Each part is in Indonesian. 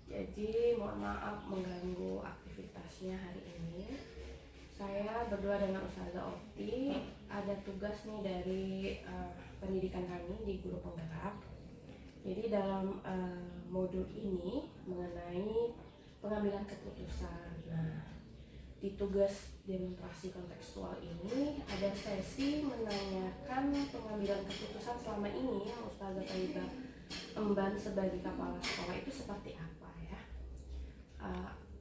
Jadi mohon maaf mengganggu aktivitasnya hari ini. Saya berdua dengan Ustazah Opti ada tugas nih dari pendidikan kami di Guru Penggerak. Jadi dalam modul ini mengenai pengambilan keputusan. Nah, di tugas demonstrasi kontekstual ini ada sesi menanyakan pengambilan keputusan selama ini yang Ustazah Thaibah emban sebagai kepala sekolah itu seperti apa ya?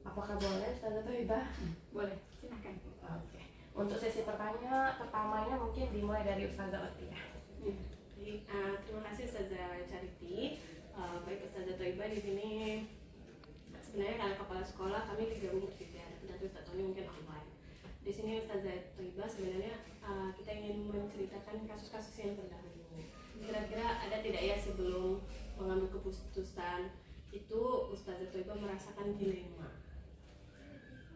Apakah boleh Ustazah Thaibah? Boleh, silakan. Oke. Untuk sesi pertamanya mungkin dimulai dari Ustazah Opti ya. Terima kasih Ustazah Charity. Baik Ustazah Thaibah di sini. Sebenarnya kalau kepala sekolah kami digabung juga, dan Ustazah Tony mungkin online. Di sini Ustazah Thaibah sebenarnya kita ingin menceritakan kasus-kasus yang terdahulu. Kira-kira ada tidak ya sebelum mengambil keputusan itu Ustazah Thaibah merasakan dilema?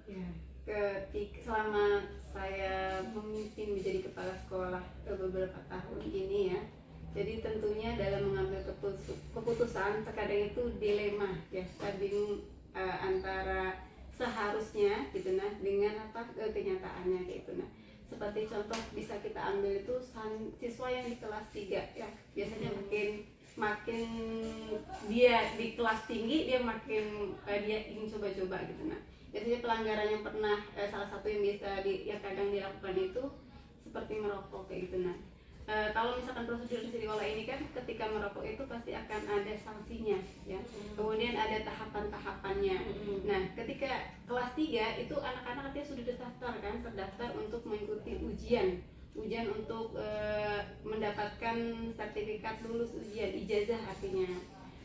Ya, selama saya memimpin menjadi kepala sekolah beberapa tahun ini ya, jadi tentunya dalam mengambil keputusan terkadang itu dilema ya, bingung antara seharusnya gitu nah dengan kenyataannya gitu nah. Seperti contoh bisa kita ambil itu siswa yang di kelas 3 ya, biasanya makin dia di kelas tinggi dia makin dia ingin coba-coba gitu nah. Biasanya pelanggaran yang pernah salah satu yang bisa yang kadang dilakukan itu seperti merokok kayak gitu nah. Kalau misalkan prosedur di sekolah ini kan ketika merokok itu pasti akan ada sanksinya ya. Kemudian ada tahapan-tahapannya. Nah, ketika kelas 3 itu anak-anak artinya sudah terdaftar untuk mengikuti ujian untuk mendapatkan sertifikat lulus ujian, ijazah artinya.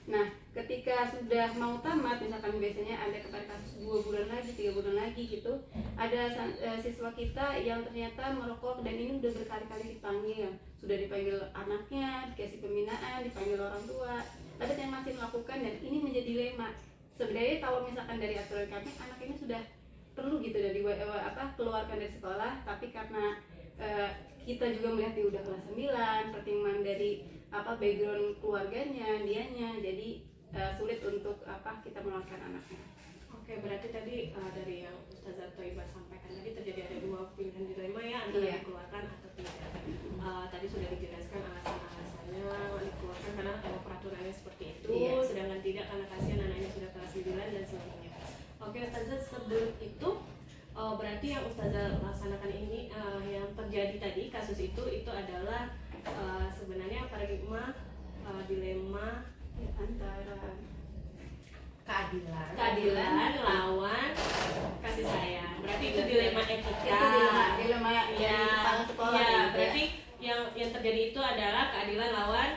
Nah, ketika sudah mau tamat, misalkan biasanya ada kepada kasus 2 bulan lagi, 3 bulan lagi gitu, ada siswa kita yang ternyata merokok dan ini udah berkali-kali dipanggil, sudah dipanggil anaknya, dikasih pembinaan, dipanggil orang tua, ada yang masih melakukan dan ini menjadi dilema. Sebenarnya kalau misalkan dari aturan kami, anak ini sudah perlu gitu dari keluarkan dari sekolah, tapi karena kita juga melihat dia udah kelas 9, pertimbangan dari background keluarganya, dianya, jadi sulit untuk kita mengeluarkan anaknya. Oke, berarti tadi dari yang Ustazah Thaibah sampaikan tadi terjadi ada 2 pilihan dilema ya, antara dikeluarkan atau tidak. Tadi sudah dijelaskan alasan-alasannya dikeluarkan karena peraturannya seperti itu, sedangkan tidak karena kasihan anaknya sudah kelas 9 dan sebagainya. Oke Ustazah, sebelum itu berarti yang Ustazah laksanakan ini yang terjadi tadi kasus itu adalah sebenarnya paradigma dilema Antara keadilan lawan kasih sayang. Berarti itu dilema etika. Dilema ya, kepala sekolah. Ya, berarti yang terjadi itu adalah keadilan lawan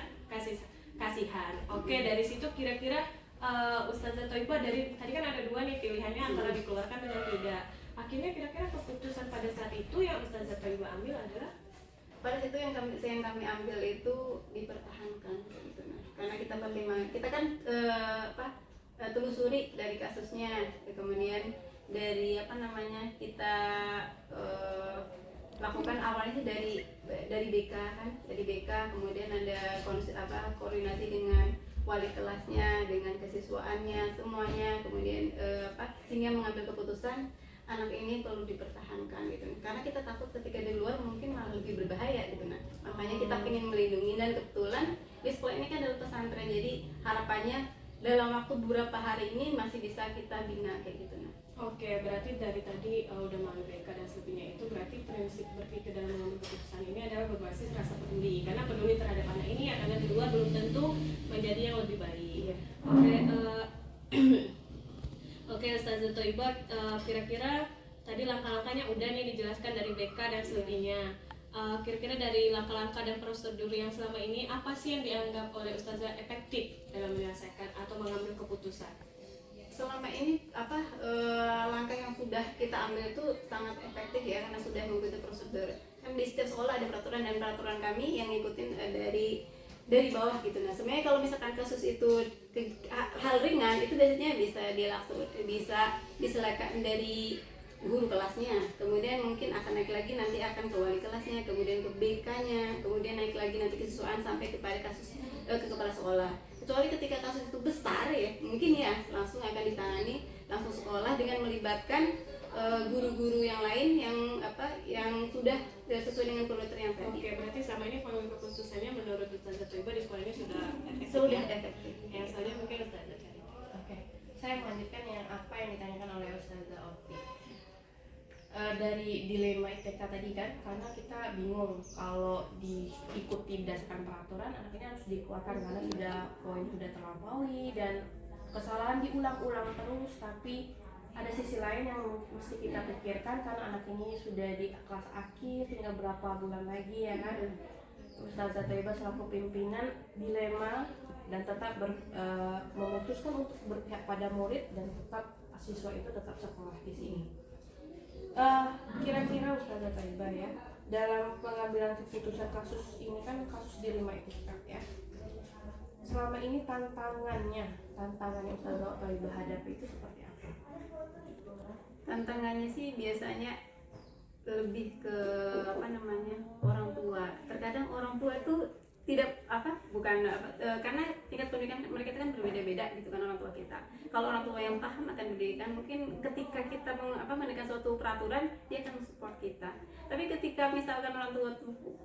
kasihan. Oke, dari situ kira-kira Ustazah Thaibah dari tadi kan ada 2 nih pilihannya antara dikeluarkan dan tidak. Akhirnya kira-kira keputusan pada saat itu yang Ustazah Thaibah ambil adalah pada situ yang kami ambil itu dipertahankan gitu nah. Karena kita pertimbangan, kita kan telusuri dari kasusnya, kemudian dari kita lakukan awalnya itu dari BK kan, dari BK, kemudian ada koordinasi dengan wali kelasnya, dengan kesiswaannya semuanya, kemudian sehingga mengambil keputusan anak ini perlu dipertahankan gitu. Karena kita takut ketika di luar mungkin malah lebih berbahaya gitu nah. Makanya kita ingin melindungi, dan kebetulan di sekolah ini kan adalah pesantren, jadi harapannya dalam waktu beberapa hari ini masih bisa kita bina kayak gitu nah. Oke, berarti dari tadi udah melalui BK dan sebagainya itu berarti prinsip berpikir dalam mengambil keputusan ini adalah berbasis rasa peduli, karena peduli terhadap anak ini akan di luar belum tentu menjadi yang lebih baik. Oke, Ustazah Thaibah, kira-kira tadi langkah-langkahnya udah nih dijelaskan dari BK dan sebagainya. Kira-kira dari langkah-langkah dan prosedur yang selama ini apa sih yang dianggap oleh Ustazah efektif dalam menyelesaikan atau mengambil keputusan? Selama ini langkah yang sudah kita ambil itu sangat efektif ya, karena sudah mengikuti prosedur. Kan di setiap sekolah ada peraturan, dan peraturan kami yang ngikutin dari bawah gitu. Nah, sebenarnya kalau misalkan kasus itu hal ringan itu biasanya bisa diselesaikan dari guru kelasnya, kemudian mungkin akan naik lagi nanti akan ke wali kelasnya, kemudian ke BK-nya, kemudian naik lagi nanti ke siswaan sampai kepada kasus ke kepala sekolah. Kecuali ketika kasus itu besar ya, mungkin ya langsung akan ditangani langsung sekolah dengan melibatkan guru-guru yang lain yang sudah sesuai dengan kurikulum yang tadi. Oke, berarti selama ini pengambil keputusannya menurut Ustazah Thoibah di sekolah ini sudah efektif. Sudah efektif. Yang selanjutnya mungkin Ustazah Karina. Oke, saya melanjutkan yang apa yang ditanyakan oleh Ustazah Opti. Dari dilema ITK tadi kan, karena kita bingung kalau diikuti berdasarkan peraturan, anak ini harus dikeluarkan karena poin sudah terlampaui dan kesalahan diulang-ulang terus, tapi ada sisi lain yang mesti kita pikirkan karena anak ini sudah di kelas akhir, tinggal berapa bulan lagi ya kan. Ustazah Thoibah selaku pimpinan dilema dan tetap memutuskan untuk berpihak pada murid dan tetap siswa itu tetap sekolah di sini. Kira-kira Ustazah Thoibah ya, dalam pengambilan keputusan kasus ini kan kasus dilema ITK ya, selama ini tantangannya Ustazah Thoibah hadapi itu seperti apa? Tantangannya sih biasanya lebih ke orang tua. Terkadang orang tua itu karena tingkat pendidikan mereka itu kan berbeda-beda gitu kan orang tua kita. Kalau orang tua yang paham akan pendidikan, mungkin ketika kita menekan suatu peraturan dia akan mensupport kita. Tapi ketika misalkan orang tua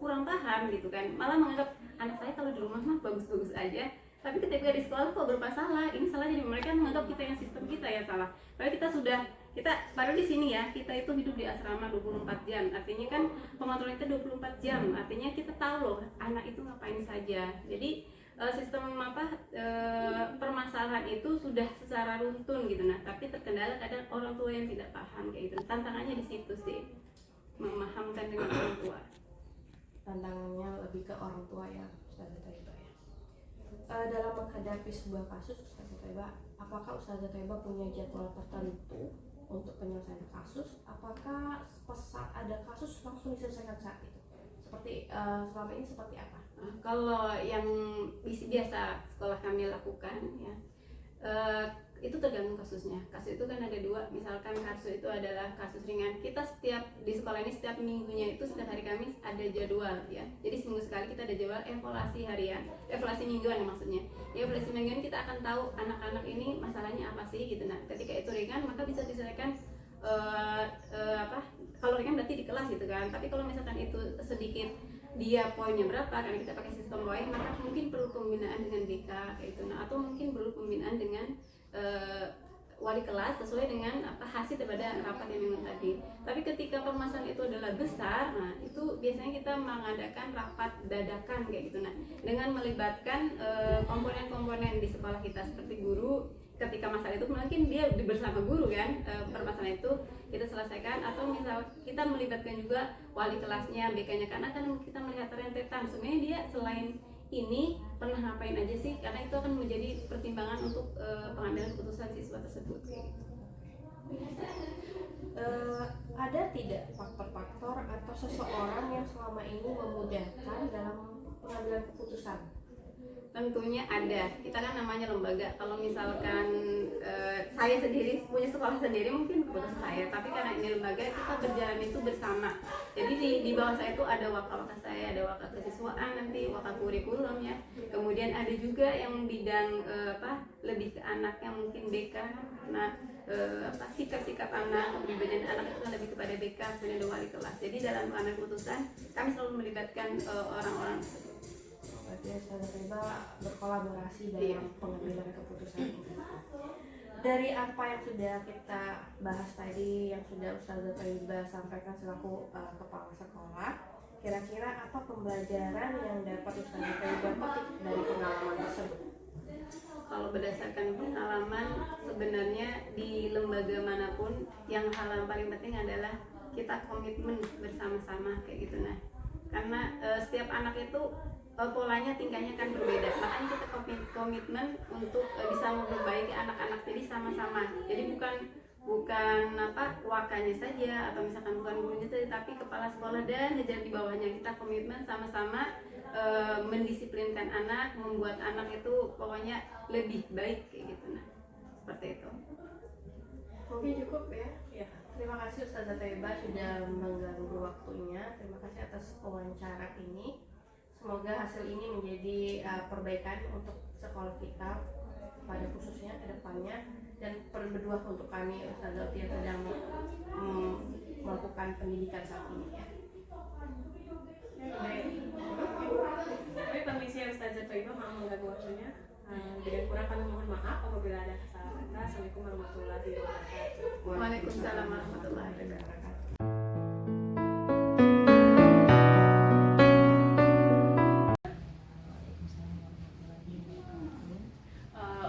kurang paham gitu kan, malah menganggap anak saya kalau di rumah mah bagus-bagus aja, tapi ketika di sekolah kok bermasalah, ini salah. Jadi mereka menganggap kita yang sistem kita yang salah. Padahal kita baru di sini ya, kita itu hidup di asrama 24 jam. Artinya kan pengontrolan itu 24 jam. Artinya kita tahu loh anak itu ngapain saja. Jadi sistem permasalahan itu sudah secara runtun gitu. Nah, tapi terkendala kadang orang tua yang tidak paham kayak gitu. Tantangannya di situ sih, memahamkan dengan orang tua. Tantangannya lebih ke orang tua ya Ustazah Thoibah ya. Dalam menghadapi sebuah kasus Ustazah Thoibah, apakah Ustazah Thoibah punya jadwal tertentu untuk penyelesaian kasus? Apakah saat ada kasus langsung diselesaikan saat itu? Seperti selama ini seperti apa? Kalau yang biasa sekolah kami lakukan ya, itu tergantung kasusnya. Kasus itu kan ada dua. Misalkan kasus itu adalah kasus ringan, kita di sekolah ini setiap minggunya itu setiap hari Kamis ada jadwal ya. Jadi seminggu sekali kita ada jadwal evaluasi mingguan maksudnya. Ya, evaluasi mingguan kita akan tahu anak-anak ini masalahnya apa sih gitu. Nah, ketika itu ringan maka bisa diselesaikan kalau ringan berarti di kelas gitu kan. Tapi kalau misalkan itu sedikit dia poinnya berapa, karena kita pakai sistem poin, maka mungkin perlu pembinaan dengan BK kayak itu. Nah, atau mungkin perlu pembinaan dengan wali kelas sesuai dengan hasil daripada rapat yang memang tadi. Tapi ketika permasalahan itu adalah besar, nah itu biasanya kita mengadakan rapat dadakan kayak gitu. Nah, dengan melibatkan komponen-komponen di sekolah kita seperti guru. Ketika masalah itu mungkin dia bersama guru kan, permasalahan itu kita selesaikan, atau misal kita melibatkan juga wali kelasnya, BK-nya, karena kan kita melihat rentetan sebenarnya dia selain ini pernah ngapain aja sih, karena itu akan menjadi pertimbangan untuk pengambilan keputusan siswa tersebut kayak gitu. Ada tidak faktor-faktor atau seseorang yang selama ini memudahkan dalam pengambilan keputusan? Tentunya ada. Kita kan namanya lembaga. Kalau misalkan saya sendiri punya sekolah sendiri mungkin keputusan saya, tapi karena ini lembaga kita berjalan itu bersama. Jadi di bawah saya itu ada waka-waka saya, ada waka kesiswaan, nanti waka kurikulum ya. Kemudian ada juga yang bidang lebih ke anak yang mungkin BK. Nah, sikap-sikap anak, kepribadian anak itu lebih kepada BK, kemudian ada wali kelas. Jadi dalam pengambilan keputusan kami selalu melibatkan orang-orang tersebut. Berarti Ustazah Thoibah berkolaborasi dalam pengambilan keputusan ini. Dari apa yang sudah kita bahas tadi, yang sudah Ustazah Thoibah sampaikan selaku kepala sekolah, kira-kira apa pembelajaran yang dapat Ustazah Thoibah petik dari pengalaman tersebut? Kalau berdasarkan pengalaman, sebenarnya di lembaga manapun yang hal yang paling penting adalah kita komitmen bersama-sama kayak gitu. Nah, karena setiap anak itu polanya tingkahnya kan berbeda, makanya kita komitmen untuk bisa memperbaiki anak-anak, jadi sama-sama. Jadi bukan wakanya saja atau misalkan bukan gurunya saja, tapi kepala sekolah dan jajaran di bawahnya kita komitmen sama-sama mendisiplinkan anak, membuat anak itu pokoknya lebih baik kayak gitu. Nah, seperti itu. Mungkin cukup ya. Ya, Terima terima kasih Ustazah Thaibah sudah mengganggu waktunya. Terima kasih atas wawancara ini. Semoga hasil ini menjadi perbaikan untuk sekolah kita pada khususnya ke depannya, dan berdoa untuk kami Ustazah yang sedang melakukan pendidikan saat ini ya. Baik, permisi ya Ustazah Thaibah, maaf mengganggu waktunya. Dengan kurang kami mohon maaf apabila ada kesalahan kata. Assalamualaikum warahmatullahi wabarakatuh. Waalaikumsalam warahmatullahi wabarakatuh.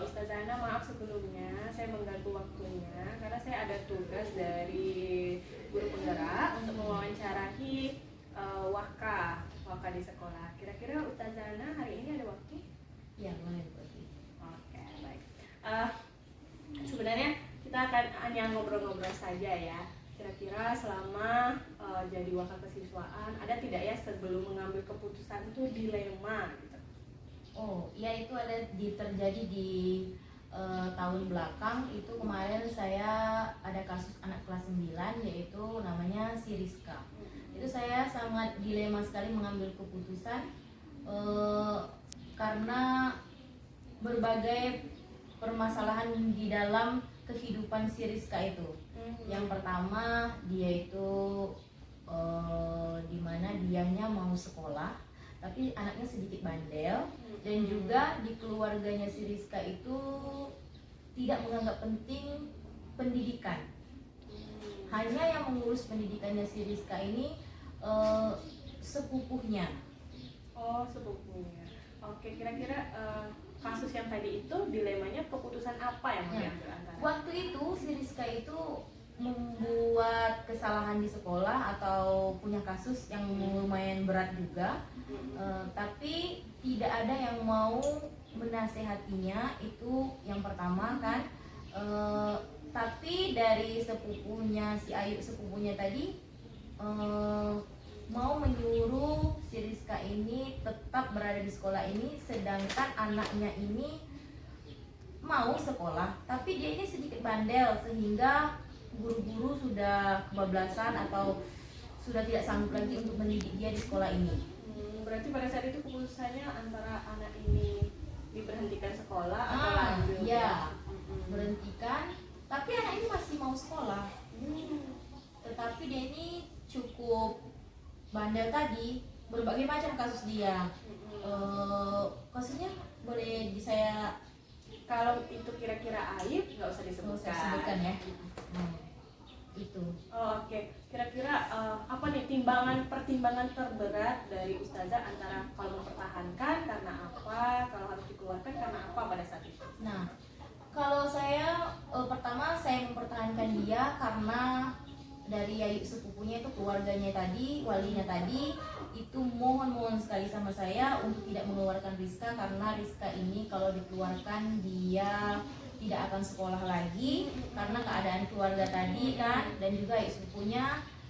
Ustazah Ana, maaf sebelumnya saya mengganggu waktunya karena saya ada tugas dari guru penggerak untuk mewawancarai waka di sekolah. Kira-kira Ustazah Ana hari ini ada waktu? Ya, boleh. Oke, baik. Sebenarnya kita akan hanya ngobrol-ngobrol saja ya. Kira-kira selama jadi wakil kesiswaan ada tidak ya sebelum mengambil keputusan itu dilema gitu? Oh, ya itu ada terjadi di tahun belakang. Itu kemarin saya ada kasus anak kelas 9 yaitu namanya si Rizka. Itu saya sangat dilema sekali mengambil keputusan karena berbagai permasalahan di dalam kehidupan si Rizka itu. Yang pertama dia itu dimana dianya mau sekolah tapi anaknya sedikit bandel, dan juga di keluarganya si Rizka itu tidak menganggap penting pendidikan. Hanya yang mengurus pendidikannya si Rizka ini sepupunya. Oh, sepupunya. Oke, kira-kira kasus yang tadi itu dilemanya keputusan apa yang mau diambil antara? Waktu itu si Rizka itu membuat kesalahan di sekolah atau punya kasus yang lumayan berat juga, tapi tidak ada yang mau menasehatinya, itu yang pertama kan. Tapi dari sepupunya si Ayu, sepupunya tadi mau menyuruh si Rizka ini tetap berada di sekolah ini, sedangkan anaknya ini mau sekolah tapi dia ini sedikit bandel sehingga guru-guru sudah kebablasan atau sudah tidak sanggup lagi untuk mendidik dia di sekolah ini. Berarti pada saat itu keputusannya antara anak ini diberhentikan sekolah atau lanjut? Ya, berhentikan, tapi anak ini masih mau sekolah. Tetapi dia ini cukup bandel tadi, berbagai macam kasus dia. Kasusnya boleh saya, kalau itu kira-kira aib nggak usah disebutkan ya. Itu. Oh, oke. Kira-kira apa nih pertimbangan terberat dari Ustazah antara kalau mempertahankan karena apa, kalau harus dikeluarkan karena apa pada saat itu? Nah, kalau saya pertama saya mempertahankan dia karena dari Ayu sepupunya itu, keluarganya tadi, walinya tadi itu mohon sekali sama saya untuk tidak mengeluarkan Rizka, karena Rizka ini kalau dikeluarkan dia tidak akan sekolah lagi karena keadaan keluarga tadi kan, dan juga Ayu sepupunya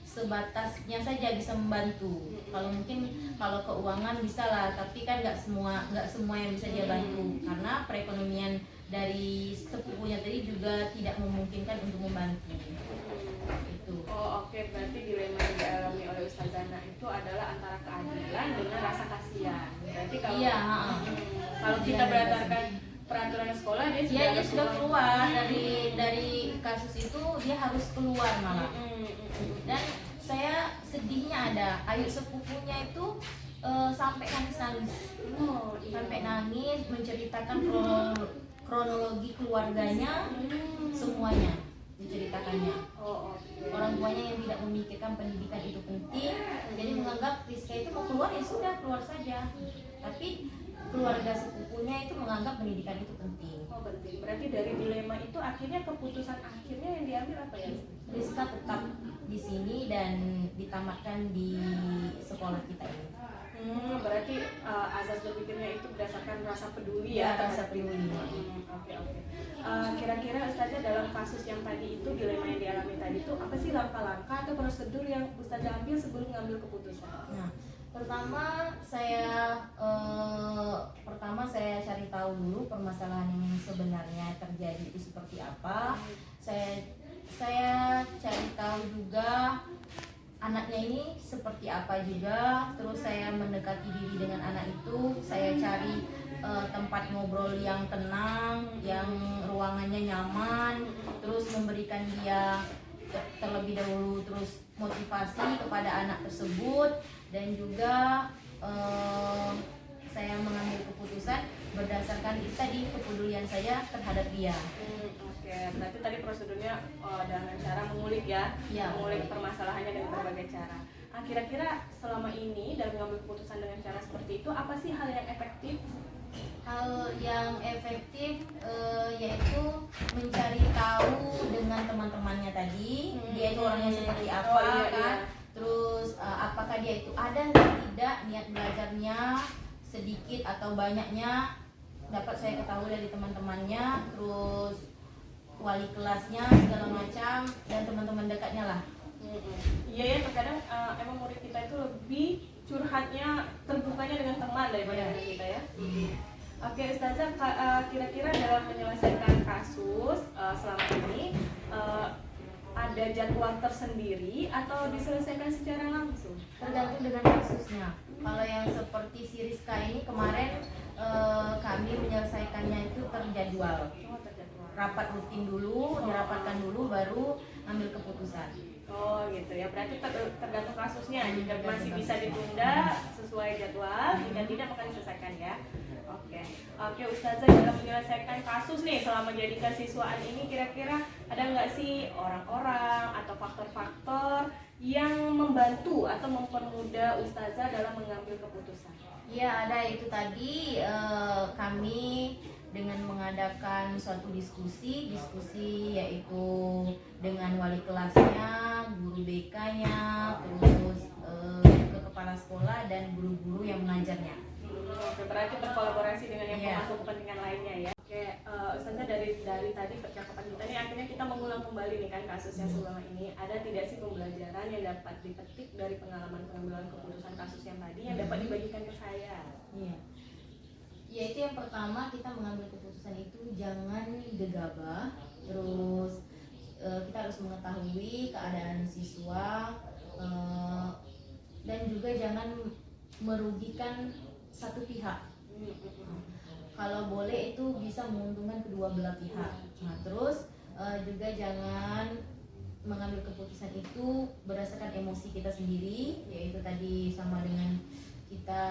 sebatasnya saja bisa membantu. Kalau mungkin kalau keuangan bisa lah, tapi kan nggak semua yang bisa dia bantu karena perekonomian dari sepupunya tadi juga tidak memungkinkan untuk membantu. Itu. Oh, oke. Berarti dilema yang dialami oleh Ustazah Ana itu adalah antara keadilan dengan rasa kasihan. Berarti kalau kalau kita berdasarkan peraturan sekolah dia sudah keluar dari kasus itu, dia harus keluar malah. Dan saya sedihnya ada Ayu sepupunya itu sampai nangis. Sampai nangis menceritakan kronologi keluarganya, semuanya diceritakannya. Orang tuanya yang tidak memikirkan pendidikan itu penting, jadi menganggap Rizka itu mau keluar ya sudah keluar saja. Tapi keluarga sepupunya itu menganggap pendidikan itu penting. Oh, penting. Berarti dari dilema itu akhirnya keputusan akhirnya yang diambil apa ya? Rizka tetap di sini dan ditamatkan di sekolah kita ini. Berarti azas berpikirnya itu berdasarkan rasa peduli ya? Rasa peduli. Oke. Kira-kira Ustazah dalam kasus yang tadi itu, dilema yang dialami tadi itu, apa sih langkah-langkah atau prosedur yang Ustazah ambil sebelum mengambil keputusan? Nah, pertama saya cari tahu dulu permasalahan yang sebenarnya terjadi itu seperti apa. Saya saya cari tahu juga anaknya ini seperti apa juga, terus saya mendekati diri dengan anak itu, saya cari tempat ngobrol yang tenang, yang ruangannya nyaman, terus memberikan dia terlebih dahulu terus motivasi kepada anak tersebut, dan juga saya mengambil keputusan berdasarkan itu tadi kepedulian saya terhadap dia. Oke, berarti tadi prosedurnya dengan cara mengulik ya, Ya, mengulik permasalahannya dengan berbagai cara. Nah, kira-kira selama ini dalam mengambil keputusan dengan cara seperti itu, apa sih hal yang efektif? hal yang efektif yaitu mencari tahu dengan teman-temannya tadi, dia itu orangnya seperti apa, Oh, iya, kan, iya. terus apakah dia itu ada atau tidak niat belajarnya, sedikit atau banyaknya dapat saya ketahui dari teman-temannya, terus wali kelasnya segala macam, dan teman-teman dekatnya lah. Iya ya, terkadang emang murid kita itu lebih curhatnya, terbukanya dengan teman daripada dengan kita ya. Oke, Ustazah, kira-kira dalam menyelesaikan kasus selama ini ada jadwal tersendiri atau diselesaikan secara langsung? Tergantung dengan kasusnya. Kalau yang seperti si Rizka ini kemarin kami menyelesaikannya itu terjadwal. Oh, terjadwal. Rapat rutin dulu, dirapatkan dulu, baru ambil keputusan. Oh gitu ya, berarti tergantung kasusnya. Jika Tergantung masih bisa kasusnya. ditunda sesuai jadwal, jika tidak maka diselesaikan ya. Oke, Ustazah, dalam menyelesaikan kasus nih selama jadi kesiswaan ini, kira-kira ada nggak sih orang-orang atau faktor-faktor yang membantu atau mempermudah Ustazah dalam mengambil keputusan? Iya, ada itu tadi kami dengan mengadakan suatu diskusi yaitu dengan wali kelasnya, guru BK-nya, terus ke kepala sekolah dan guru-guru yang mengajarnya. Oke, berarti berkolaborasi dengan yang Iya. pemangku kepentingan lainnya ya. Oke, Ustazah, dari tadi percakapan kita nih, akhirnya kita mengulang kembali nih kan kasus yang selama ini. Ada tidak sih pembelajaran yang dapat dipetik dari pengalaman pengambilan keputusan kasus yang tadi yang dapat dibagikan ke saya? Iya. Yaitu yang pertama, kita mengambil keputusan itu jangan gegabah, terus kita harus mengetahui keadaan siswa, dan juga jangan merugikan satu pihak. Kalau boleh itu bisa menguntungkan kedua belah pihak. Nah, terus juga jangan mengambil keputusan itu berdasarkan emosi kita sendiri, yaitu tadi sama dengan kita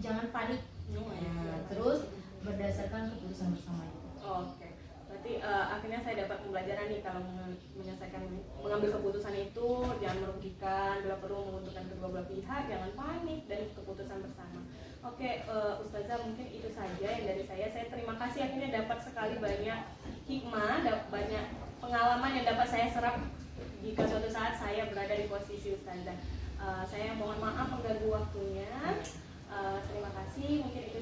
jangan panik. Nah, terus berdasarkan keputusan bersama itu. Oke, berarti akhirnya saya dapat pembelajaran nih kalau menyelesaikan mengambil keputusan itu jangan merugikan, bila perlu menguntungkan kedua belah pihak, jangan panik, dan keputusan bersama. Oke, Ustazah, mungkin itu saja yang dari saya. Saya terima kasih, akhirnya dapat sekali banyak hikmah, banyak pengalaman yang dapat saya serap jika suatu saat saya berada di posisi Ustazah. Saya mohon maaf mengganggu waktunya. Terima kasih. Mungkin itu